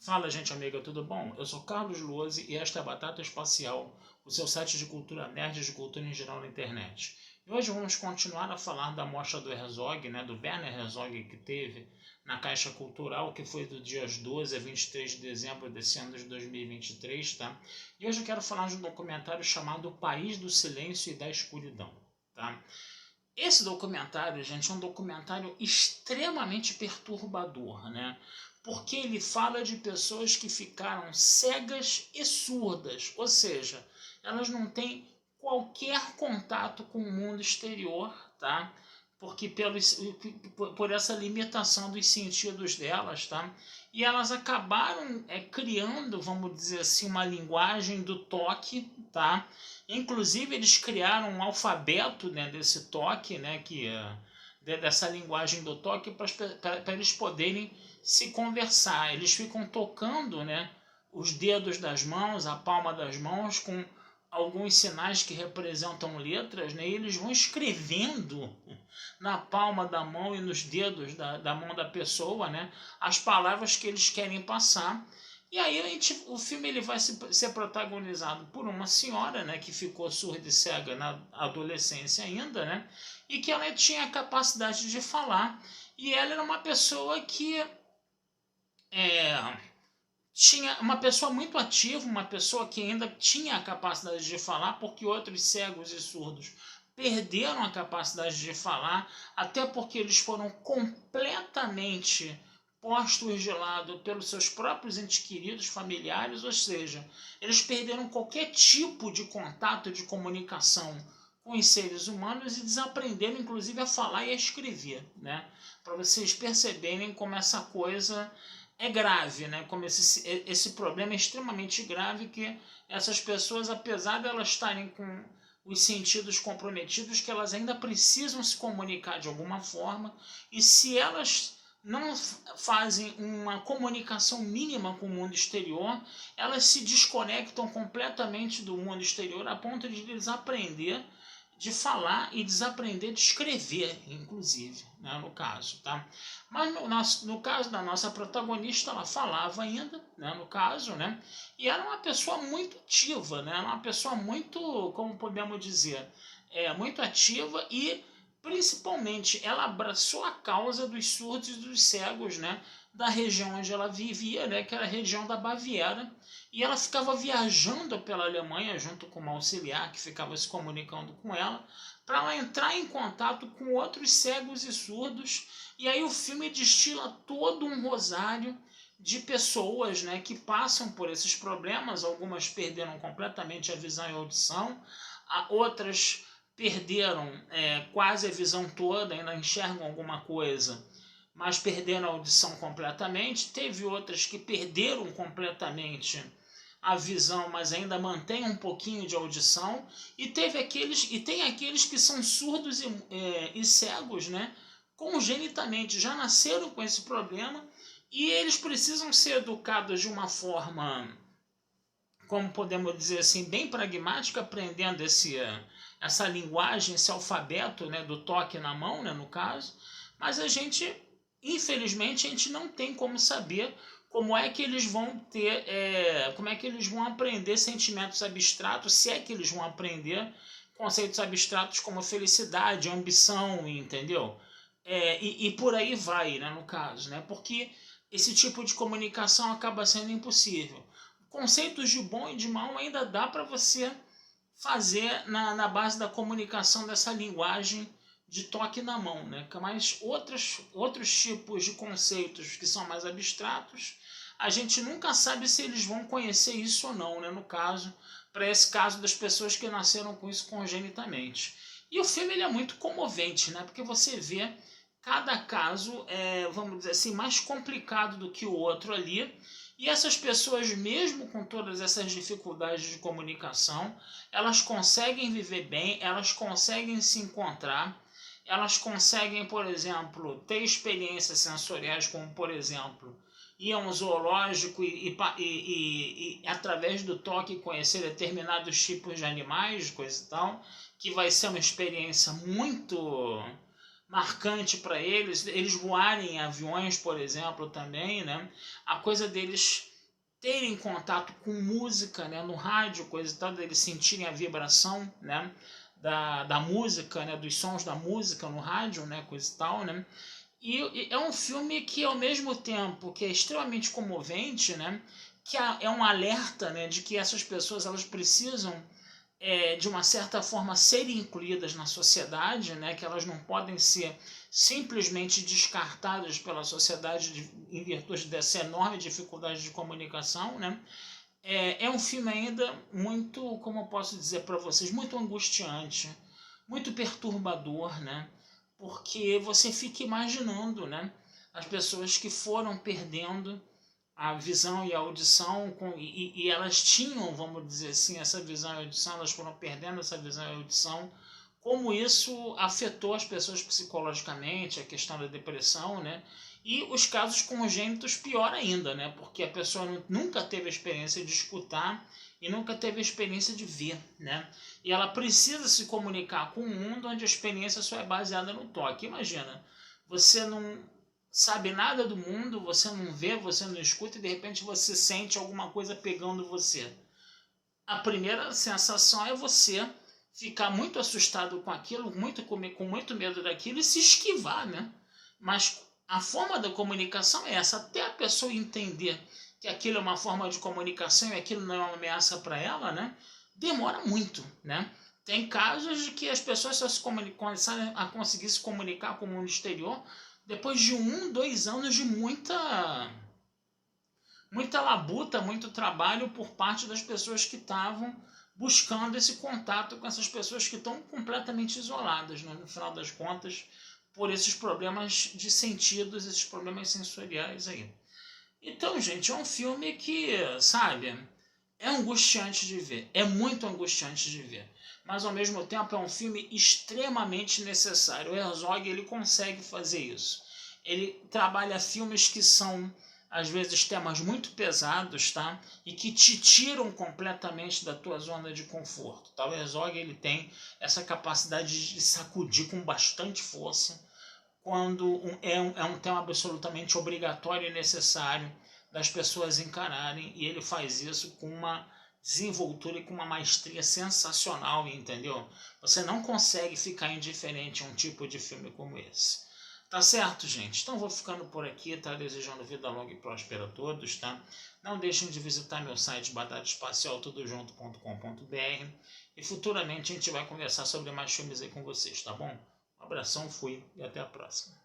Fala, gente amiga, tudo bom? Eu sou Carlos Luosi e esta é a Batata Espacial, o seu site de cultura nerd e de cultura em geral na internet. E hoje vamos continuar a falar da mostra do Herzog, do Werner Herzog, que teve na Caixa Cultural, que foi do dias 12 a 23 de dezembro desse ano de 2023, tá? E hoje eu quero falar de um documentário chamado O País do Silêncio e da Escuridão, tá? Esse documentário, gente, é um documentário extremamente perturbador, né? Porque ele fala de pessoas que ficaram cegas e surdas, ou seja, elas não têm qualquer contato com o mundo exterior, tá? Porque por essa limitação dos sentidos delas, tá? E elas acabaram criando, vamos dizer assim, uma linguagem do toque, tá? Inclusive eles criaram um alfabeto, né, desse toque, né, dessa linguagem do toque para eles poderem se conversar. Eles ficam tocando, né, os dedos das mãos, a palma das mãos com alguns sinais que representam letras, né, e eles vão escrevendo na palma da mão e nos dedos da mão da pessoa, né, as palavras que eles querem passar. E aí o filme ele vai ser protagonizado por uma senhora, né, que ficou surda e cega na adolescência ainda, né, e que ela tinha a capacidade de falar. E ela era uma pessoa que tinha uma pessoa muito ativa, uma pessoa que ainda tinha a capacidade de falar, porque outros cegos e surdos perderam a capacidade de falar, até porque eles foram completamente postos de lado pelos seus próprios entes queridos, familiares, ou seja, eles perderam qualquer tipo de contato, de comunicação com os seres humanos e desaprenderam inclusive a falar e a escrever, né? Para vocês perceberem como essa coisa é grave, né? Como esse problema é extremamente grave, que essas pessoas, apesar de elas estarem com os sentidos comprometidos, que elas ainda precisam se comunicar de alguma forma, e se elas não fazem uma comunicação mínima com o mundo exterior, elas se desconectam completamente do mundo exterior a ponto de desaprender de falar e desaprender de escrever, inclusive, né, no caso, tá? Mas no caso da nossa protagonista, ela falava ainda, né, no caso, né? E era uma pessoa muito ativa, né? Era uma pessoa muito, como podemos dizer, muito ativa e, principalmente, ela abraçou a causa dos surdos e dos cegos, né? Da região onde ela vivia, né? Que era a região da Baviera. E ela ficava viajando pela Alemanha junto com uma auxiliar que ficava se comunicando com ela, para ela entrar em contato com outros cegos e surdos. E aí o filme destila todo um rosário de pessoas, né, que passam por esses problemas. Algumas perderam completamente a visão e a audição, outras perderam quase a visão toda, ainda enxergam alguma coisa, mas perderam a audição completamente. Teve outras que perderam completamente a visão, mas ainda mantém um pouquinho de audição, e tem aqueles que são surdos e cegos, né, congenitamente, já nasceram com esse problema, e eles precisam ser educados de uma forma, como podemos dizer assim, bem pragmática, aprendendo essa linguagem, esse alfabeto, né, do toque na mão, né, no caso. Mas infelizmente, a gente não tem como saber como é que eles vão como é que eles vão aprender sentimentos abstratos, se é que eles vão aprender conceitos abstratos como felicidade, ambição, entendeu? E por aí vai, né, no caso, né? Porque esse tipo de comunicação acaba sendo impossível. Conceitos de bom e de mal ainda dá para você fazer na base da comunicação dessa linguagem de toque na mão, né? Mas outros tipos de conceitos que são mais abstratos, a gente nunca sabe se eles vão conhecer isso ou não, né? No caso, para esse caso das pessoas que nasceram com isso congenitamente. E o filme ele é muito comovente, né? Porque você vê cada caso, vamos dizer assim, mais complicado do que o outro ali. E essas pessoas, mesmo com todas essas dificuldades de comunicação, elas conseguem viver bem, elas conseguem se encontrar, elas conseguem, por exemplo, ter experiências sensoriais, como, por exemplo, ir a um zoológico e através do toque, conhecer determinados tipos de animais, coisa e tal, que vai ser uma experiência muito marcante para eles voarem em aviões, por exemplo, também, né? A coisa deles terem contato com música, né, no rádio, coisa e tal, eles sentirem a vibração, né, da música, né, dos sons da música no rádio, né, coisa e tal, né. E é um filme que, ao mesmo tempo que é extremamente comovente, né, que é um alerta, né, de que essas pessoas elas precisam de uma certa forma serem incluídas na sociedade, né, que elas não podem ser simplesmente descartadas pela sociedade em virtude dessa enorme dificuldade de comunicação, né. É um filme ainda muito, como eu posso dizer para vocês, muito angustiante, muito perturbador, né? Porque você fica imaginando, né, as pessoas que foram perdendo a visão e a audição, e elas tinham, vamos dizer assim, essa visão e audição, elas foram perdendo essa visão e audição, como isso afetou as pessoas psicologicamente, a questão da depressão, né? E os casos congênitos pior ainda, né? Porque a pessoa nunca teve a experiência de escutar e nunca teve a experiência de ver, né? E ela precisa se comunicar com um mundo onde a experiência só é baseada no toque. Imagina, você não sabe nada do mundo, você não vê, você não escuta e de repente você sente alguma coisa pegando você. A primeira sensação é você ficar muito assustado com aquilo, com muito medo daquilo e se esquivar, né? Mas a forma da comunicação é essa, até a pessoa entender que aquilo é uma forma de comunicação e aquilo não é uma ameaça para ela, né? Demora muito, né? Tem casos de que as pessoas só começaram a conseguir se comunicar com o mundo exterior depois de 2 anos de muita labuta, muito trabalho por parte das pessoas que estavam buscando esse contato com essas pessoas que estão completamente isoladas, né, no final das contas, por esses problemas de sentidos, esses problemas sensoriais aí. Então, gente, é um filme que, sabe, é angustiante de ver, é muito angustiante de ver, mas ao mesmo tempo é um filme extremamente necessário. O Herzog, ele consegue fazer isso. Ele trabalha filmes que são às vezes temas muito pesados, tá? E que te tiram completamente da tua zona de conforto. Tá? O Herzog, ele tem essa capacidade de sacudir com bastante força quando é um tema absolutamente obrigatório e necessário das pessoas encararem, e ele faz isso com uma desenvoltura e com uma maestria sensacional, entendeu? Você não consegue ficar indiferente a um tipo de filme como esse. Tá certo, gente? Então vou ficando por aqui, tá? Desejando vida longa e próspera a todos, tá? Não deixem de visitar meu site batataespacialtudojunto.com.br e futuramente a gente vai conversar sobre mais filmes aí com vocês, tá bom? Um abração, fui e até a próxima.